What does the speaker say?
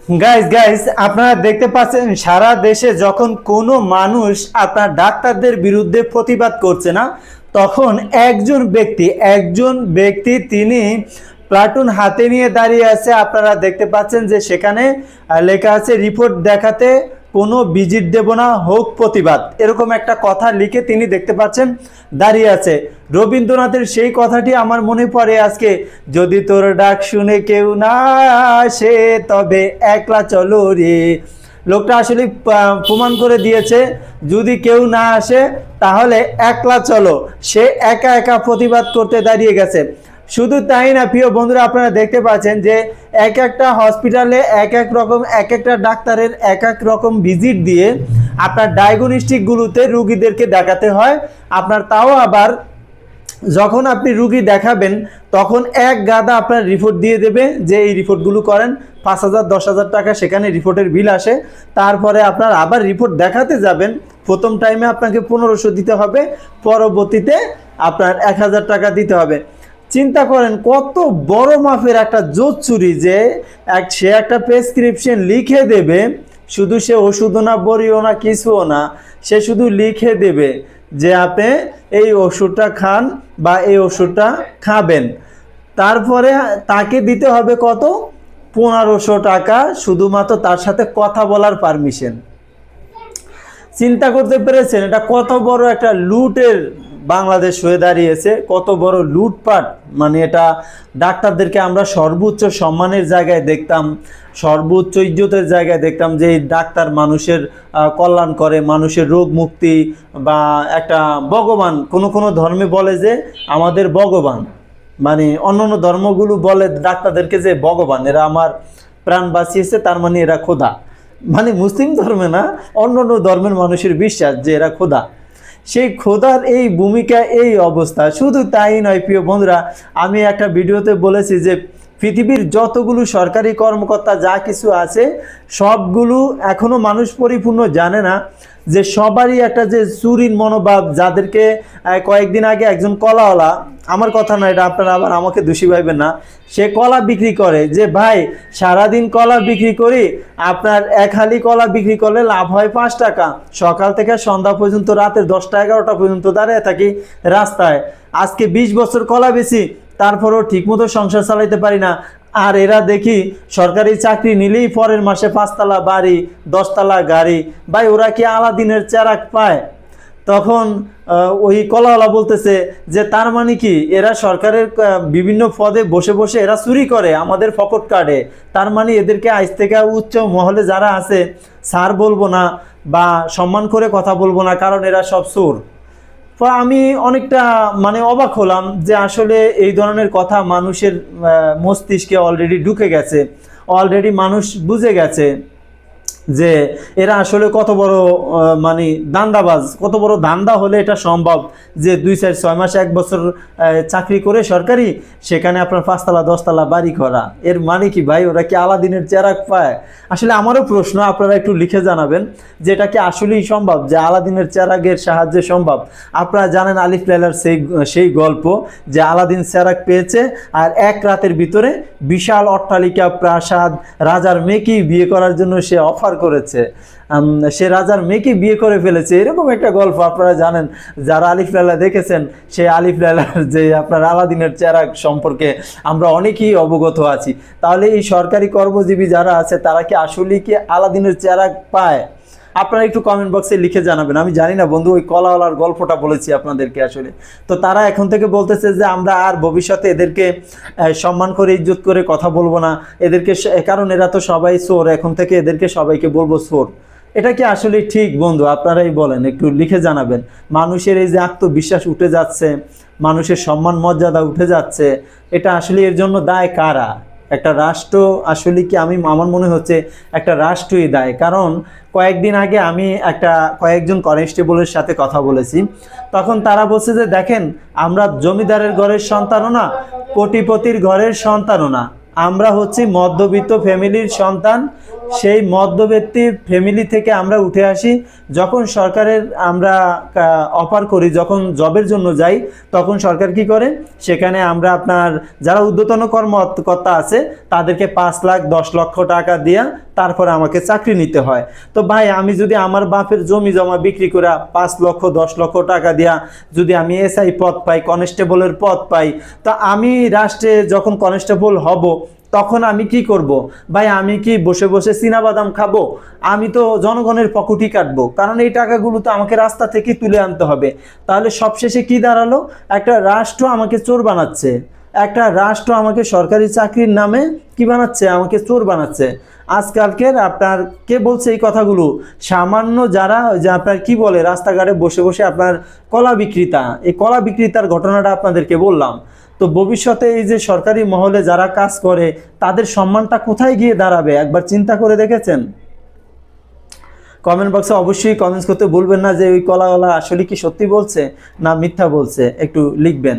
Guys guys আপনারা দেখতে পাচ্ছেন সারা দেশে যখন কোনো মানুষ আপনার ডাক্তারদের বিরুদ্ধে প্রতিবাদ করছে না, তখন একজন ব্যক্তি তিনি প্লাটুন হাতে নিয়ে দাঁড়িয়ে আছে। আপনারা দেখতে পাচ্ছেন যে সেখানে লেখা আছে রিপোর্ট দেখাতে কোনো ভিজিট দেব না, হোক প্রতিবাদ, এরকম একটা কথা লিখে তিনি দেখতে পাচ্ছেন দাঁড়িয়ে আছে। রবীন্দ্রনাথের সেই কথাটি আমার মনে পড়ে আজকে, যদি তোর ডাক শুনে কেউ না আসে তবে একলা চলো রে। লোকটা আসলে প্রমাণ করে দিয়েছে, যদি কেউ না আসে তাহলে একলা চলো। সে একা একা প্রতিবাদ করতে দাঁড়িয়ে গেছে। শুধু তাই না প্রিয় বন্ধুরা, আপনারা দেখতে পাচ্ছেন যে এক একটা হসপিটালে এক একটা ডাক্তারের এক এক রকম ভিজিট দিয়ে আপনার ডায়াগনস্টিকগুলোতে রুগীদেরকে দেখাতে হয়। আপনার তাও আবার যখন আপনি রুগী দেখাবেন তখন এক গাদা আপনার রিপোর্ট দিয়ে দেবে যে এই রিপোর্টগুলো করেন, 5,000 10,000 টাকা সেখানে রিপোর্টের বিল আসে। তারপরে আপনার আবার রিপোর্ট দেখাতে যাবেন, প্রথম টাইমে আপনাকে 1500 দিতে হবে, পরবর্তীতে আপনার 1,000 টাকা দিতে হবে। চিন্তা করেন কত বড় মাপের একটা জোচ্চুরি, যে সে একটা প্রেসক্রিপশন লিখে দেবে, শুধু সে ওষুধও না বড়িও না কিছুও না, সে শুধু লিখে দেবে যে আপনি এই ওষুধটা খান বা এই ওষুধটা খাবেন। তারপরে তাকে দিতে হবে কত? 1500 টাকা, শুধুমাত্র তার সাথে কথা বলার পারমিশন। চিন্তা করতে পেরেছেন এটা কত বড় একটা লুটের বাংলাদেশ হয়ে দাঁড়িয়েছে, কত বড় লুটপাট। মানে এটা ডাক্তারদেরকে আমরা সর্বোচ্চ সম্মানের জায়গায় দেখতাম, সর্বোচ্চ ইজ্জতের জায়গায় দেখতাম যে ডাক্তার মানুষের কল্যাণ করে, মানুষের রোগ মুক্তি বা একটা ভগবান। কোনো কোনো ধর্মে বলে যে আমাদের ভগবান, মানে অন্যান্য ধর্মগুলো বলে ডাক্তারদেরকে যে ভগবান, এরা আমার প্রাণ বাঁচিয়েছে, তার মানে এরা খোদা। মানে মুসলিম ধর্মে না, অন্যান্য ধর্মের মানুষের বিশ্বাস যে এরা খোদা। সেই খোদার এই ভূমিকা, এই অবস্থা। শুধু তাই নয় প্রিয় বন্ধুরা, আমি একটা ভিডিওতে বলেছি যে পৃথিবীর যতগুলো সরকারি কর্মকর্তা যা কিছু আছে সবগুলো এখনো মানুষ পরিপূর্ণ জানে না যে সবারই একটা যে চুরির মনোভাব। যাদেরকে কয়েকদিন আগে একজন কলাওয়ালা, আমার কথা না এটা, আপনারা আবার আমাকে দোষী ভাইবেন না, সে কলা বিক্রি করে যে ভাই সারাদিন কলা বিক্রি করি, আপনার এক হালি কলা বিক্রি করলে লাভ হয় 5 টাকা, সকাল থেকে সন্ধ্যা পর্যন্ত রাতের 10টা 11টা পর্যন্ত দাঁড়িয়ে থাকি রাস্তায়, আজকে 20 বছর কলা বেশি, তারপরেও ঠিকমতো সংসার চালাইতে পারি না। আর এরা দেখি সরকারি চাকরি নিলেই পরের মাসে 5 তলা বাড়ি, 10 তলা গাড়ি। ভাই ওরা কি আলাদিনের চেরাগ পায়? তখন ওই কলাওয়ালা বলতেছে যে তার মানে কি এরা সরকারের বিভিন্ন পদে বসে বসে এরা চুরি করে আমাদের পকেট কার্ডে, তার মানে এদেরকে আজ থেকে উচ্চ মহলে যারা আছে স্যার বলবো না বা সম্মান করে কথা বলবো না, কারণ এরা সব চোর। তো আমি অনেকটা মানে অবাক হলাম যে আসলে এই ধরনের কথা মানুষের মস্তিষ্কে অলরেডি ঢুকে গেছে, অলরেডি মানুষ বুঝে গেছে যে এরা আসলে কত বড় মানে দান্দাবাজ, কত বড় দান্দা হলে এটা সম্ভব যে 2 4 6 মাস 1 বছর চাকরি করে সরকারি, সেখানে আপনার 5 তলা 10 তলা বাড়ি করা। এর মানে কি ভাই ওরা কি আলাদিনের চেরাগ পায়? আসলে আমারও প্রশ্ন, আপনারা একটু লিখে জানাবেন যে এটা কি আসলেই সম্ভব যে আলাদিনের চেরাগের সাহায্যে সম্ভব। আপনারা জানেন আলিফ লায়লার সেই গল্প যে আলাদিন চেরাগ পেয়েছে আর এক রাতের ভিতরে বিশাল অট্টালিকা, প্রাসাদ, রাজার মেয়েকেই বিয়ে করার জন্য সে অফার করেছে, সে রাজার মেয়েকে বিয়ে করে ফেলেছে, এরকম একটা গল্প আপনারা জানেন। যারা আলিফ লায়লা দেখেছেন সেই আলিফ লায়লার যে আপনার আলাদিনের চেরাগ সম্পর্কে আমরা অনেকেই অবগত আছি। তাহলে এই সরকারি কর্মজীবী যারা আছে তারা কি আসলেই কি আলাদিনের চেরাগ পায়? আপনারা একটু কমেন্ট বক্সে লিখে জানাবেন। আমি জানি না বন্ধু, ওই কলাওয়ালার গল্পটা বলেছি আপনাদেরকে আসলে। তো তারা এখন থেকে বলতেছে যে আমরা আর ভবিষ্যতে এদেরকে সম্মান করে ইজ্জত করে কথা বলবো না, এদেরকে, কারণ এরা তো সবাই চোর, এখন থেকে এদেরকে সবাইকে বলবো চোর। এটা কি আসলে ঠিক বন্ধু? আপনারাই বলেন, একটু লিখে জানাবেন। মানুষের এই যে আত্মবিশ্বাস উঠে যাচ্ছে, মানুষের সম্মান মর্যাদা উঠে যাচ্ছে, এটা আসলে এর জন্য দায় কারা? একটা রাষ্ট্র আসলে কি? আমার মনে হচ্ছে একটা রাষ্ট্রই দায়। কারণ কয়েকদিন আগে আমি কয়েকজন কনস্টেবলের সাথে কথা বলেছি, তখন তারা বলছে যে দেখেন আমরা জমিদারের ঘরের সন্তানও না, কোটিপতির ঘরের সন্তানও না, আমরা হচ্ছি মধ্যবিত্ত ফ্যামিলির সন্তান, সেই মধ্যবিত্ত ফ্যামিলি থেকে আমরা উঠে আসি। যখন সরকারের আমরা অফার করি, যখন জবের জন্য যাই, তখন সরকার কি করে, সেখানে আমরা আপনার যারা ঊর্ধ্বতন কর্মকর্তা আছে তাদেরকে 5 লাখ 10 লক্ষ টাকা দিয়া তারপরে আমাকে চাকরি নিতে হয়। তো ভাই আমি যদি আমার বাপের জমি জমা বিক্রি করে 5 লক্ষ 10 লক্ষ টাকা দিয়া যদি আমি এসআই পদ পাই, কনস্টেবলের পদ পাই, তো আমি রাষ্ট্রে যখন কনস্টেবল হব তখন আমি কি করব ভাই? আমি কি বসে বসে চীনাবাদাম খাবো? আমি তো জনগণের পকেটই কাটবো, কারণ এই টাকাগুলো তো আমাকে রাস্তা থেকে তুলে আনতে হবে। তাহলে সবশেষে কি দাঁড়ালো? একটা রাষ্ট্র আমাকে চোর বানাচ্ছে, একটা রাষ্ট্র আমাকে সরকারি চাকরির নামে কি বানাচ্ছে, আমাকে চোর বানাচ্ছে। আজকালকের আপনার কে বলছে এই কথাগুলো? সামান্য যারা যে আপনার কি বলে রাস্তাঘাটে বসে বসে আপনার কলা বিক্রেতা, এই কলা বিক্রেতার ঘটনাটা আপনাদেরকে বললাম। তো ভবিষ্যতে এই যে সরকারি মহলে যারা কাজ করে তাদের সম্মানটা কোথায় গিয়ে দাঁড়াবে একবার চিন্তা করে দেখেছেন? কমেন্ট বক্সে অবশ্যই কমেন্টস করতে ভুলবেন না যে ওই কলাওয়ালা আসলে কি সত্যি বলছে না মিথ্যা বলছে, একটু লিখবেন।